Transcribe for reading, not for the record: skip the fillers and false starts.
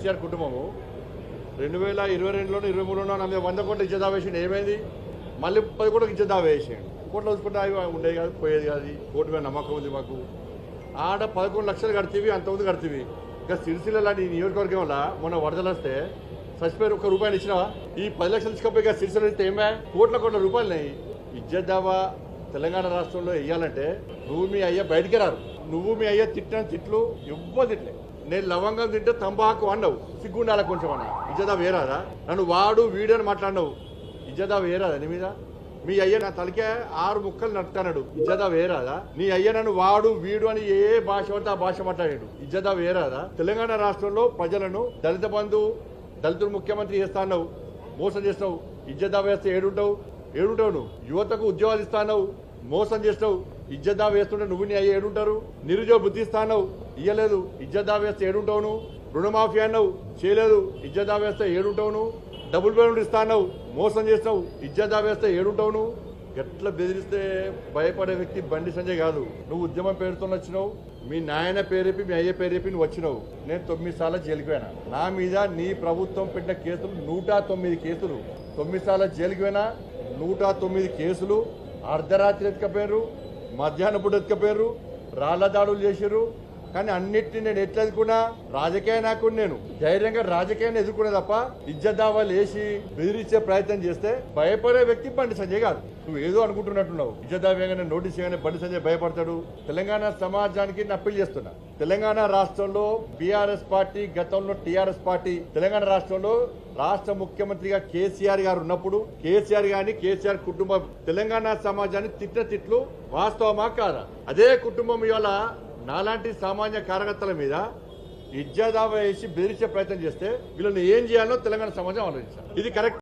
కేసీఆర్ కుటుంబము 2022లో 23లో నా మీద 100 కోట్ల ఇచ్చేదా వేసిండు. ఏమైంది? మళ్ళీ 10 కోట్లకి ఇచ్చేదా వేసాడు. కోట్లు చూసుకుంటే అవి ఉండేది కాదు, పోయేది కాదు. కోటి మీద నమ్మకం ఉంది మాకు. ఆడ 11 లక్షలు కడుతీవి, అంతకుముందు కడుతీవి. ఇంకా సిరిసిల్ల లాంటి నియోజకవర్గం వల్ల మొన్న వరదలు వస్తే చచ్చిపోయారు. ₹1 ఇచ్చినావా? ఈ 10 లక్షలు ఇచ్చుకోపోయి ఇక సిరిసిల్ల ఇస్తే ఏమే కోట్ల రూపాయలున్నాయి. ఇజ్జద్దావా తెలంగాణ రాష్ట్రంలో వేయాలంటే నువ్వు మీ అయ్య బయటికి రారు. నువ్వు మీ అయ్య తిట్టిన తిట్లు ఎవ్వరు తిట్లే. నేను లవంగం తింటే తంబాకు అన్నావు, సిగ్గుండాల కొంచెం అన్న. ఇజ్జదా వేరాదా? నన్ను వాడు వీడు అని మాట్లాడినావు. ఇజ్జదా వేరాదా నీ మీద? మీ అయ్య నా తలకే 6 ముక్కలు నట్టుకున్నాడు. ఇజ్జదా వేరాదా? నీ అయ్య నన్ను వాడు వీడు అని ఏ భాష పడితే ఆ భాష మాట్లాడాడు. ఇజ్జదా వేరాదా? తెలంగాణ రాష్ట్రంలో ప్రజలను దళిత బంధు దళితులు ముఖ్యమంత్రి చేస్తాన్నావు, మోసం చేస్తావు. ఇజ్జదా వేస్తే ఏడుంటావు నువ్వు. యువతకు ఉద్యోగాలు ఇస్తావు, మోసం చేస్తావు. ఇజ్జదా వేస్తుంటే నువ్వు నీ అయ్యి ఏడుంటారు. నిరుద్యోగ బుద్ధి ఇస్తావు, ఇయ్యలేదు. ఇజ్జదా వేస్తే ఏడుంటావు నువ్వు. రుణమాఫీ అన్నావు, చేయలేదు. ఇజ్జదా వేస్తే ఏడుంటావు నువ్వు. డబుల్ బెడ్రూమ్ ఇస్తావు, మోసం చేస్తావు. ఇజ్జదా వేస్తే ఏడుంటావు నువ్వు. ఎట్లా బెదిరిస్తే భయపడే వ్యక్తి బండి సంజయ్ కాదు. నువ్వు ఉద్యమం పేరుతో వచ్చినావు, మీ నాయన పేరేపి మీ అయ్య పేరేపి నువ్వు వచ్చినావు. నేను 9 సార్లు జైలుకి పోయినా. నా మీద నీ ప్రభుత్వం పెట్టిన కేసులు 109 కేసులు. 9 సార్లు జైలుకి పోయినా. 109 కేసులు. అర్ధరాత్రి ఎత్తుకపోయారు, మధ్యాహ్నం పూట ఎత్తుకపోయారు, రాళ్ల దాడులు చేశారు. కానీ అన్నిటిని నేను ఎట్లా ఎదుర్కొన్నా? రాజకీయ నాయకుడు నేను. ధైర్యంగా రాజకీయాన్ని ఎదుర్కొనే తప్ప ఇజ్జదావాలు వేసి బెదిరించే ప్రయత్నం చేస్తే భయపడే వ్యక్తి బండి సంజయ్ కాదు. నువ్వు ఏదో అనుకుంటున్నట్టున్నావు. ఇజ్జదావేగానే నోటీస్ చేయగానే బండి సంజయ్ భయపడతాడు. తెలంగాణ సమాజానికి నేను అప్పీల్ చేస్తున్నా. తెలంగాణ రాష్ట్రంలో బీఆర్ఎస్ పార్టీ, గతంలో టీఆర్ఎస్ పార్టీ, తెలంగాణ రాష్ట్రంలో రాష్ట్ర ముఖ్యమంత్రిగా కేసీఆర్ గారు ఉన్నప్పుడు కేసీఆర్ గాని కేసీఆర్ కుటుంబం తెలంగాణ సమాజాన్ని తిట్లు వాస్తవమా కాదా? అదే కుటుంబం ఇవాళ నాలాంటి సామాన్య కార్యకర్తల మీద ఇజ్జదావా వేసి బెదిరించే ప్రయత్నం చేస్తే వీళ్ళని ఏం చేయాలో తెలంగాణ సమాజం ఆలోచించాలి. ఇది కరెక్ట్.